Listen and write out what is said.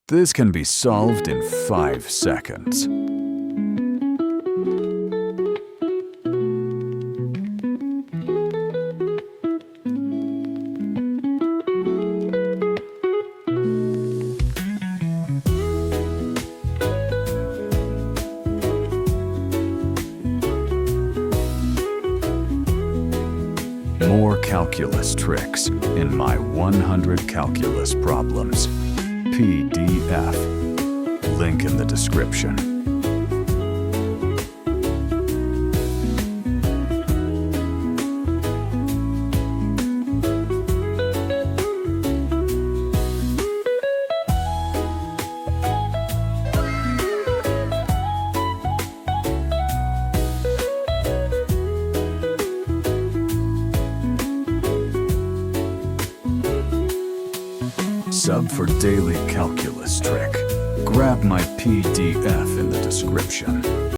This can be solved in 5 seconds. More calculus tricks in my 100 calculus problems PDF. Link in the description. Sub for daily calculus trick. Grab my PDF in the description.